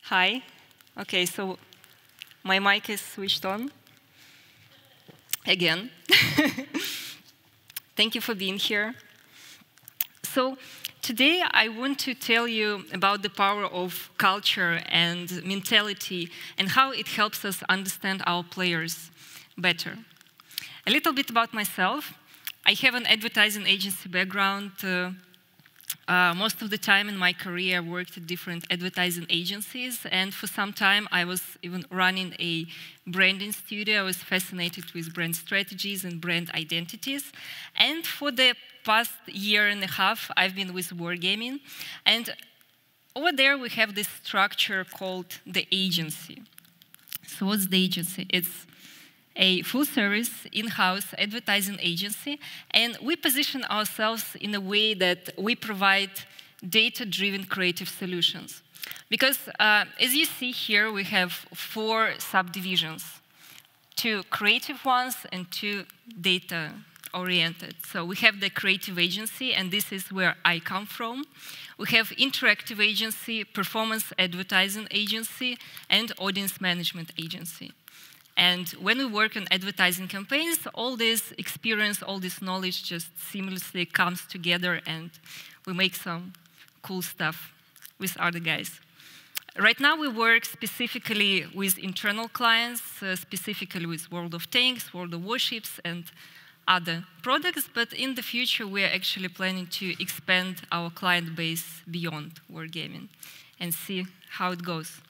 Hi. Okay, so my mic is switched on again. Thank you for being here. So today I want to tell you about the power of culture and mentality and how it helps us understand our players better. A little bit about myself. I have an advertising agency background. Most of the time in my career, I worked at different advertising agencies, and for some time I was even running a branding studio. I was fascinated with brand strategies and brand identities. And for the past year and a half, I've been with wargaming. And over there, we have this structure called the agency. So what's the agency? It's a full-service, in-house advertising agency, and we position ourselves in a way that we provide data-driven creative solutions. Because as you see here, we have 4 subdivisions, 2 creative ones and 2 data-oriented. So we have the creative agency, and this is where I come from. We have interactive agency, performance advertising agency, and audience management agency. And when we work on advertising campaigns, all this experience, all this knowledge just seamlessly comes together, and we make some cool stuff with other guys. Right now, we work specifically with internal clients, specifically with World of Tanks, World of Warships, and other products. But in the future, we are actually planning to expand our client base beyond wargaming and see how it goes.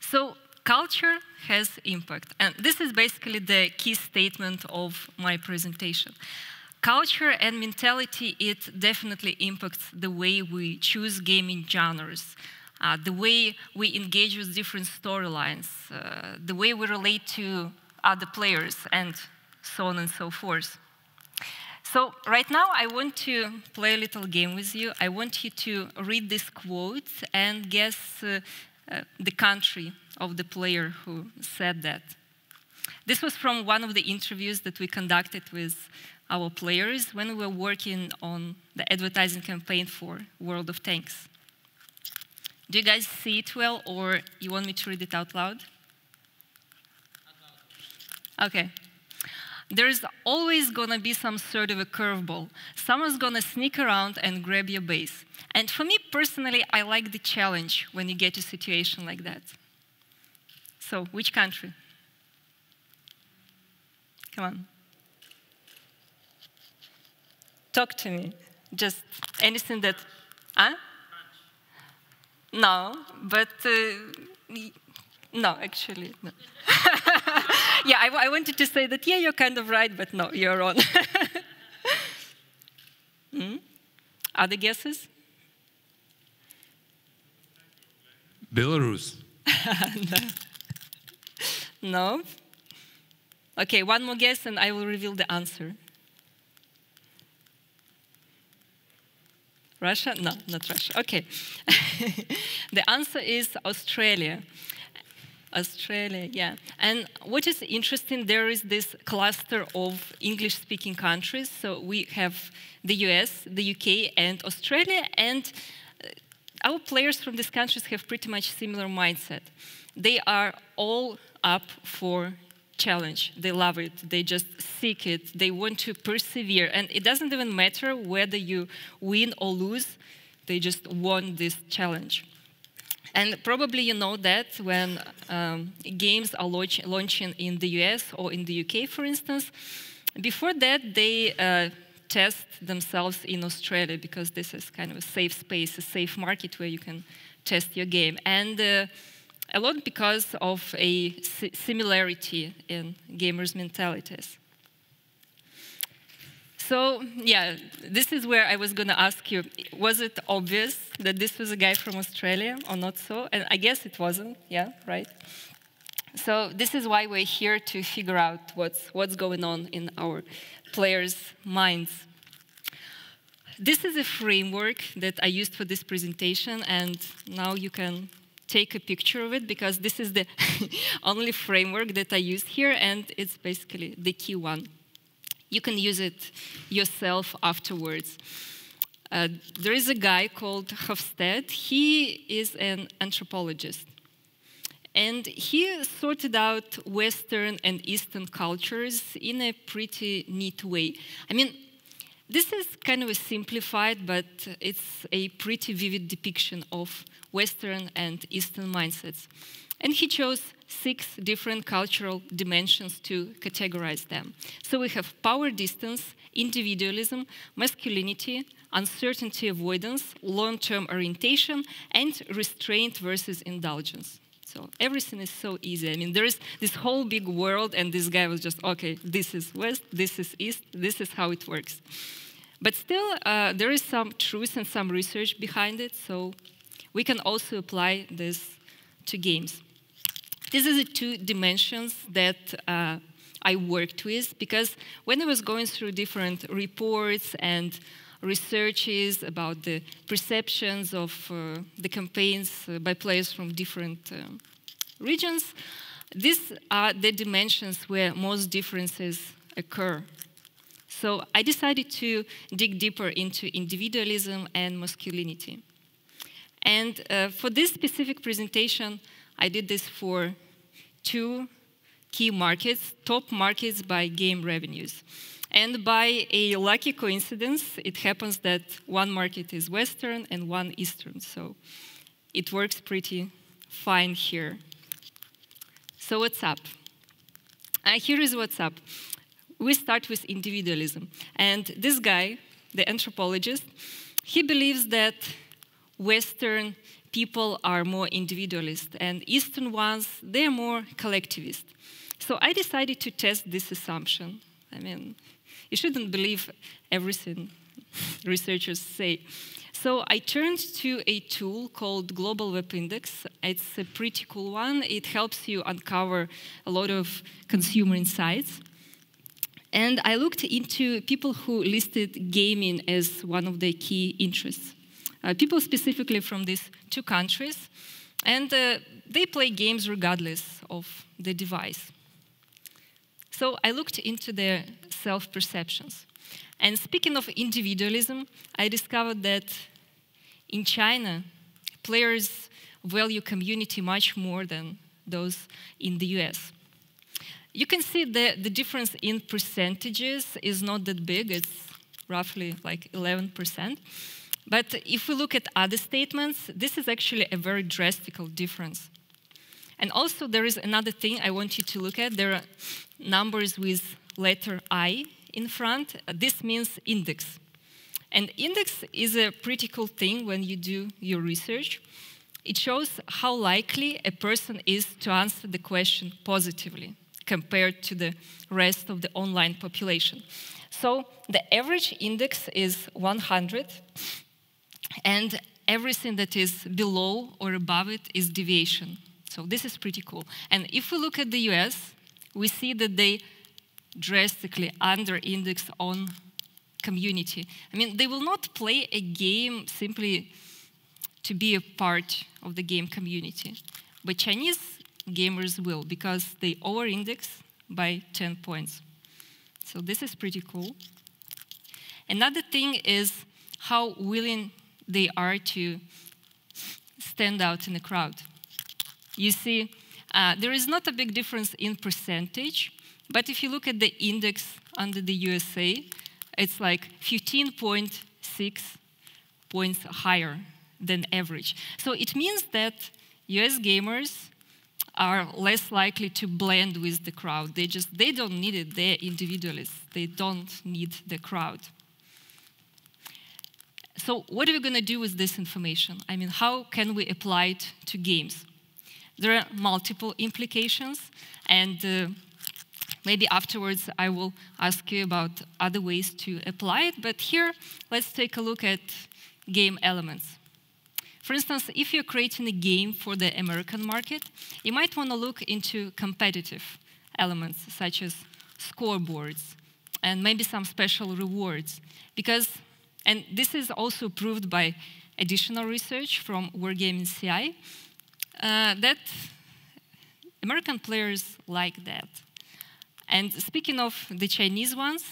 So culture has impact, and this is basically the key statement of my presentation. Culture and mentality, it definitely impacts the way we choose gaming genres, the way we engage with different storylines, the way we relate to other players, and so on and so forth. So right now, I want to play a little game with you. I want you to read this quote and guess the country of the player who said that. This was from one of the interviews that we conducted with our players when we were working on the advertising campaign for World of Tanks. Do you guys see it well, or you want me to read it out loud? Okay. There's always gonna be some sort of a curveball. Someone's gonna sneak around and grab your base. And for me personally, I like the challenge when you get a situation like that. So, which country? Come on. Talk to me. Just anything that... Huh? No, but... no, actually, no. Yeah, I wanted to say that, yeah, you're kind of right, but no, you're wrong. Other guesses? Belarus. No. No. Okay, one more guess and I will reveal the answer. Russia? No, not Russia. Okay. The answer is Australia. Australia, yeah. And what is interesting, there is this cluster of English-speaking countries. So we have the US, the UK, and Australia, and our players from these countries have pretty much similar mindset. They are all up for challenge. They love it. They just seek it. They want to persevere. And it doesn't even matter whether you win or lose. They just want this challenge. And probably you know that when games are launching in the US or in the UK, for instance, before that they test themselves in Australia because this is kind of a safe space, a safe market where you can test your game. And a lot because of a similarity in gamers' mentalities. So, yeah, this is where I was going to ask you, was it obvious that this was a guy from Australia or not so? And I guess it wasn't, yeah, right? So this is why we're here, to figure out what's going on in our players' minds. This is a framework that I used for this presentation, and now you can take a picture of it because this is the only framework that I used here, and it's basically the key one. You can use it yourself afterwards. There is a guy called Hofstede. He is an anthropologist. And he sorted out Western and Eastern cultures in a pretty neat way. I mean, this is kind of a simplified, but it's a pretty vivid depiction of Western and Eastern mindsets. And he chose 6 different cultural dimensions to categorize them. So we have power distance, individualism, masculinity, uncertainty avoidance, long-term orientation, and restraint versus indulgence. So everything is so easy. I mean, there is this whole big world, and this guy was just, okay, this is West, this is East, this is how it works. But still, there is some truth and some research behind it, so we can also apply this to games. These are the 2 dimensions that I worked with, because when I was going through different reports and researches about the perceptions of the campaigns by players from different regions, these are the dimensions where most differences occur. So I decided to dig deeper into individualism and masculinity. And for this specific presentation, I did this for 2 key markets, top markets by game revenues. And by a lucky coincidence, it happens that one market is Western and one Eastern. So it works pretty fine here. So what's up? Here is what's up. We start with individualism. And this guy, the anthropologist, he believes that Western people are more individualist, and Eastern ones, they're more collectivist. So I decided to test this assumption. I mean, you shouldn't believe everything researchers say. So I turned to a tool called Global Web Index. It's a pretty cool one. It helps you uncover a lot of consumer insights. And I looked into people who listed gaming as one of their key interests. People specifically from these 2 countries. And they play games regardless of the device. So I looked into their self-perceptions. And speaking of individualism, I discovered that in China, players value community much more than those in the US. You can see the difference in percentages is not that big. It's roughly like 11%. But if we look at other statements, this is actually a very drastic difference. And also, there is another thing I want you to look at. There are numbers with letter I in front. This means index. And index is a pretty cool thing when you do your research. It shows how likely a person is to answer the question positively compared to the rest of the online population. So the average index is 100, and everything that is below or above it is deviation. So this is pretty cool. And if we look at the US, we see that they drastically under-index on community. I mean, they will not play a game simply to be a part of the game community. But Chinese gamers will, because they over-index by 10 points. So this is pretty cool. Another thing is how willing they are to stand out in a crowd. You see, there is not a big difference in percentage, but if you look at the index under the USA, it's like 15.6 points higher than average. So it means that US gamers are less likely to blend with the crowd. They don't need it. They're individualists. They don't need the crowd. So what are we going to do with this information? I mean, how can we apply it to games? There are multiple implications, and maybe afterwards I will ask you about other ways to apply it. But here, let's take a look at game elements. For instance, if you're creating a game for the American market, you might want to look into competitive elements, such as scoreboards, and maybe some special rewards. Because, and this is also proved by additional research from Wargaming CI, that American players like that. And speaking of the Chinese ones,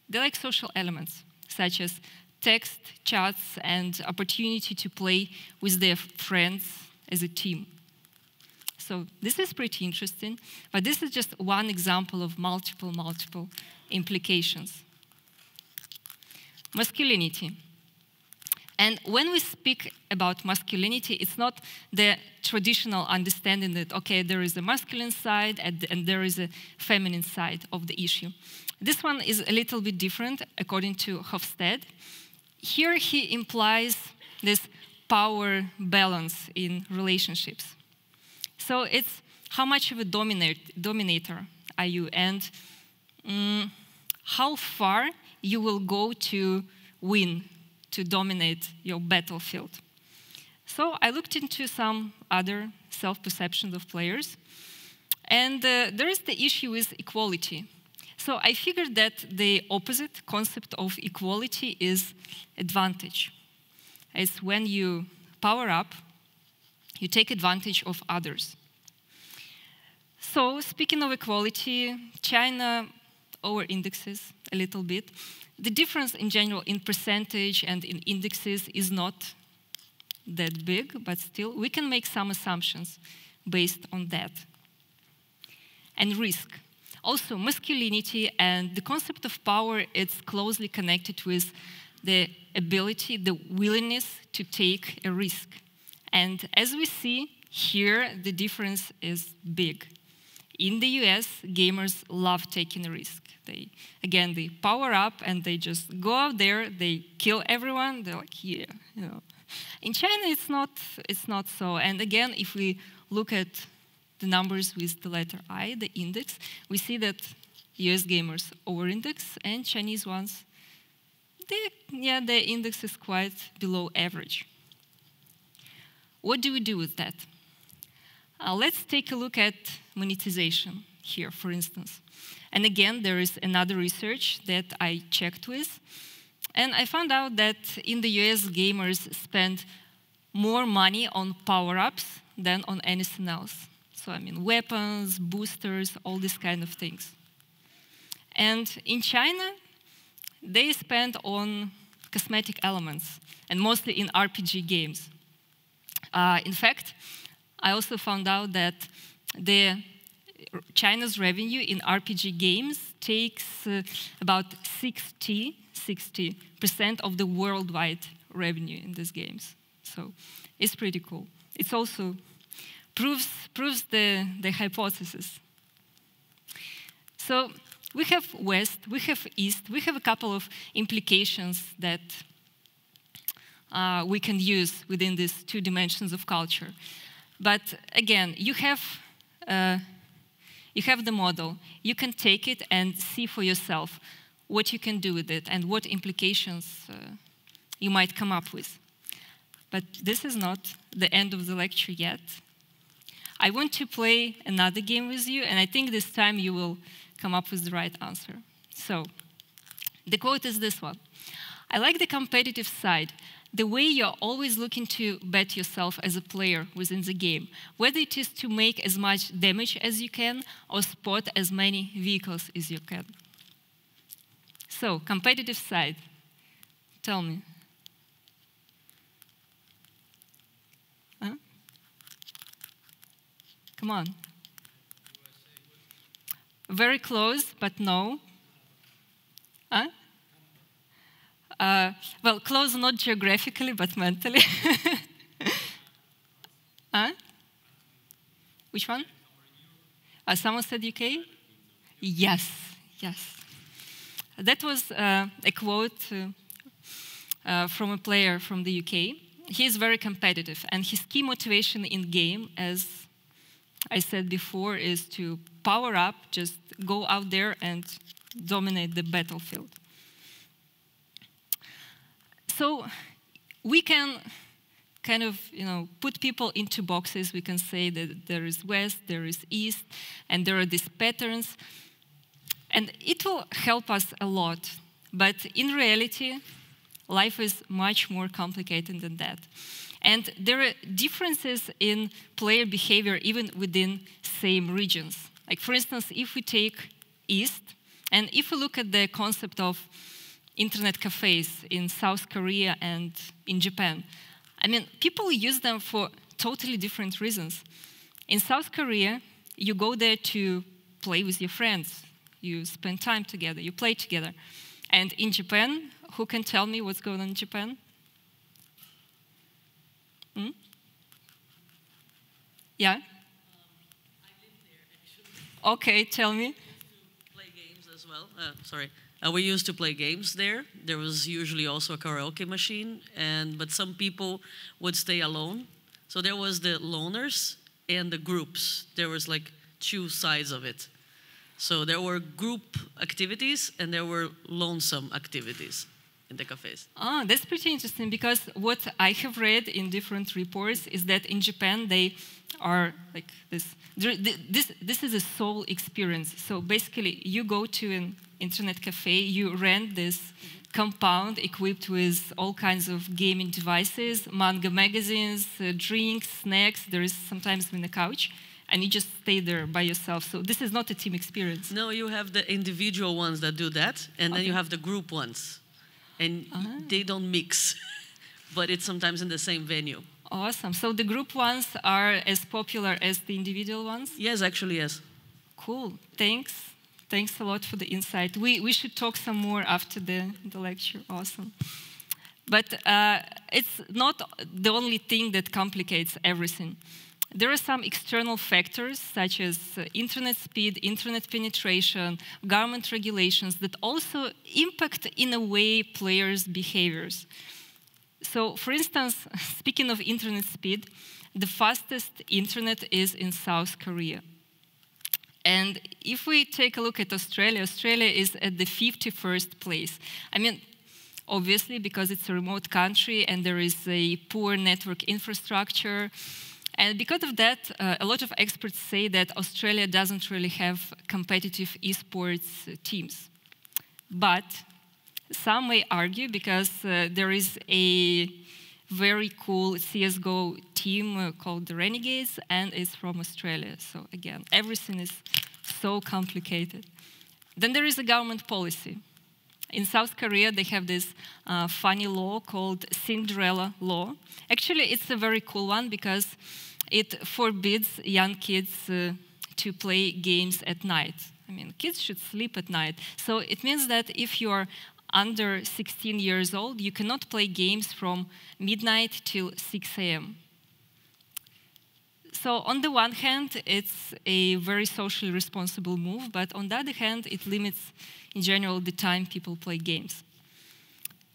they like social elements, such as text, chats, and opportunity to play with their friends as a team. So this is pretty interesting, but this is just one example of multiple implications. Masculinity. And when we speak about masculinity, it's not the traditional understanding that, okay, there is a masculine side and there is a feminine side of the issue. This one is a little bit different, according to Hofstede. Here he implies this power balance in relationships. So it's how much of a dominator are you, and how far you will go to win, to dominate your battlefield. So I looked into some other self-perceptions of players, and there is the issue with equality. So I figured that the opposite concept of equality is advantage. It's when you power up, you take advantage of others. So speaking of equality, China over-indexes a little bit. The difference in general in percentage and in indexes is not that big, but still we can make some assumptions based on that. And risk. Also, masculinity and the concept of power, it's closely connected with the ability, the willingness to take a risk. And as we see here, the difference is big. In the US, gamers love taking a risk. They power up and they just go out there, they kill everyone, they're like, yeah, you know. In China, it's not so. And again, if we look at the numbers with the letter I, the index, we see that US gamers over-index and Chinese ones, the index is quite below average. What do we do with that? Let's take a look at monetization here, for instance. And again, there is another research that I checked with. And I found out that in the US, gamers spend more money on power-ups than on anything else. So, I mean, weapons, boosters, all these kind of things. And in China, they spend on cosmetic elements, and mostly in RPG games. In fact, I also found out that China's revenue in RPG games takes about 60% of the worldwide revenue in these games. So it's pretty cool. It also proves the hypothesis. So we have West, we have East, we have a couple of implications that we can use within these two dimensions of culture. But again, you have the model. You can take it and see for yourself what you can do with it and what implications you might come up with. But this is not the end of the lecture yet. I want to play another game with you, and I think this time you will come up with the right answer. So, the quote is this one. I like the competitive side, the way you're always looking to bet yourself as a player within the game, whether it is to make as much damage as you can or spot as many vehicles as you can. So, competitive side, tell me. Huh? Come on. Very close, but no. Huh? Well, close not geographically, but mentally. Huh? Which one? Someone said UK? Yes, yes. That was a quote from a player from the UK. He is very competitive, and his key motivation in game, as I said before, is to power up, just go out there and dominate the battlefield. So we can kind of, put people into boxes. We can say that there is West, there is East, and there are these patterns. And it will help us a lot. But in reality, life is much more complicated than that. And there are differences in player behavior even within same regions. Like, for instance, if we take East, and if we look at the concept of internet cafes in South Korea and in Japan. I mean, people use them for totally different reasons. In South Korea, you go there to play with your friends. You spend time together, you play together. And in Japan, who can tell me what's going on in Japan? Hmm? Yeah? I live there, actually. Okay, tell me. We used to play games as well. Sorry. We used to play games there. There was usually also a karaoke machine, but some people would stay alone. So there was the loners and the groups. There was like two sides of it. So there were group activities and there were lonesome activities in the cafes. Oh, that's pretty interesting, because what I have read in different reports is that in Japan they are like this. This is a soul experience. So basically, you go to an internet cafe, you rent this compound equipped with all kinds of gaming devices, manga magazines, drinks, snacks. There is sometimes even a couch, and you just stay there by yourself. So this is not a team experience. No, you have the individual ones that do that, and then you have the group ones. And they don't mix, but it's sometimes in the same venue. Awesome. So the group ones are as popular as the individual ones? Yes, actually, yes. Cool. Thanks. Thanks a lot for the insight. We should talk some more after the lecture. Awesome. But it's not the only thing that complicates everything. There are some external factors, such as internet speed, internet penetration, government regulations, that also impact, in a way, players' behaviors. So, for instance, speaking of internet speed, the fastest internet is in South Korea. And if we take a look at Australia, Australia is at the 51st place. I mean, obviously, because it's a remote country and there is a poor network infrastructure. And because of that, a lot of experts say that Australia doesn't really have competitive esports teams. But some may argue, because there is a very cool CSGO team called the Renegades, and it's from Australia. So again, everything is so complicated. Then there is a government policy. In South Korea, they have this funny law called Cinderella law. Actually, it's a very cool one, because it forbids young kids to play games at night. I mean, kids should sleep at night. So it means that if you are under 16 years old, you cannot play games from midnight till 6 a.m. So on the one hand, it's a very socially responsible move, but on the other hand, it limits, in general, the time people play games.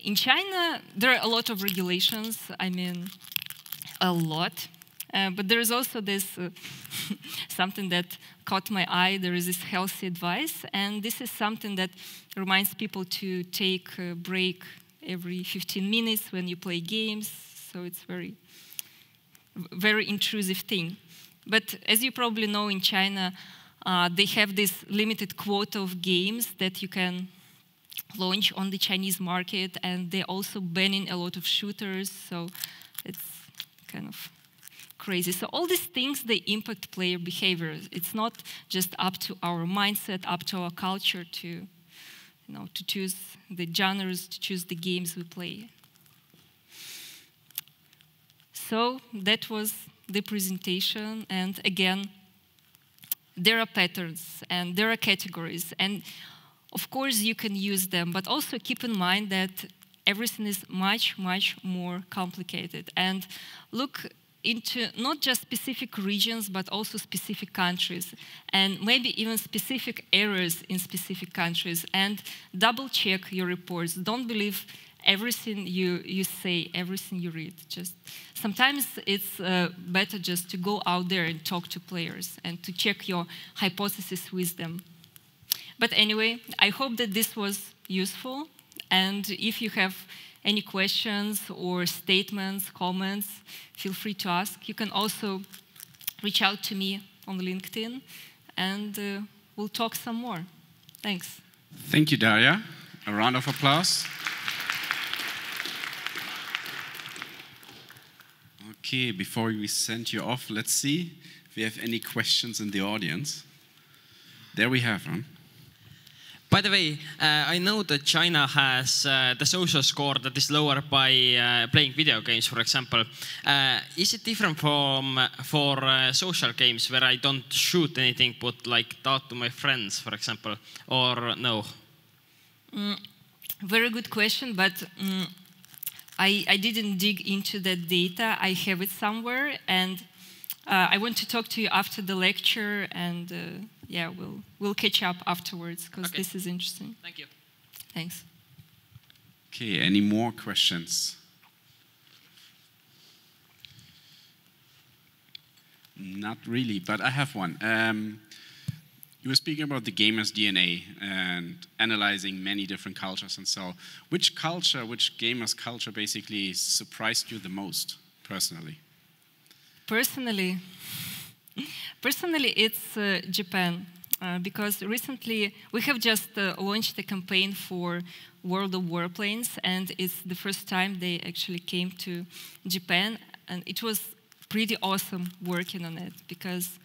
In China, there are a lot of regulations, I mean, a lot. But there is also this something that caught my eye. There is this healthy advice, and this is something that reminds people to take a break every 15 minutes when you play games. So it's very intrusive thing. But as you probably know, in China, they have this limited quota of games that you can launch on the Chinese market, and they're also banning a lot of shooters. So it's kind of crazy. So all these things, they impact player behavior. It's not just up to our mindset, up to our culture to choose the genres, to choose the games we play. So that was the presentation. And again, there are patterns and there are categories. And of course, you can use them, but also keep in mind that everything is much, much more complicated. And look into not just specific regions, but also specific countries, and maybe even specific areas in specific countries, and double check your reports. Don't believe everything you say, everything you read. Just sometimes it's better just to go out there and talk to players and to check your hypothesis with them. But anyway, I hope that this was useful, and if you have any questions or statements, comments, feel free to ask. You can also reach out to me on LinkedIn, and we'll talk some more. Thanks. Thank you, Darya. A round of applause. Okay, before we send you off, let's see if we have any questions in the audience. There we have one. By the way, I know that China has the social score that is lower by playing video games, for example. Is it different from for social games where I don't shoot anything but like talk to my friends, for example, or no? Very good question, but I didn't dig into that data. I have it somewhere, and I want to talk to you after the lecture, and yeah, we'll catch up afterwards because this is interesting. Thank you. Thanks. Okay, any more questions? Not really, but I have one. You were speaking about the gamer's DNA and analyzing many different cultures and so. Which culture, which gamer's culture basically surprised you the most, personally? Personally, it's Japan, because recently we have just launched a campaign for World of Warplanes, and it's the first time they actually came to Japan, and it was pretty awesome working on it because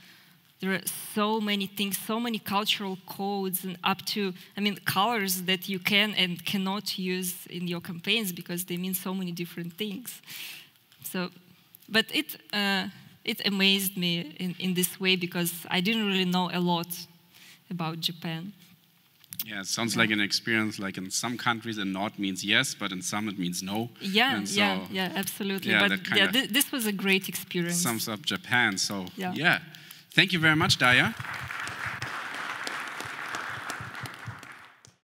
there are so many things, so many cultural codes, and up to, I mean, colors that you can and cannot use in your campaigns because they mean so many different things. So, but it amazed me in this way because I didn't really know a lot about Japan. Yeah, it sounds like an experience. Like in some countries, a nod means yes, but in some it means no. Yeah, so, yeah, absolutely. Yeah, but yeah, this was a great experience. Sums up Japan. So yeah. Thank you very much, Darya.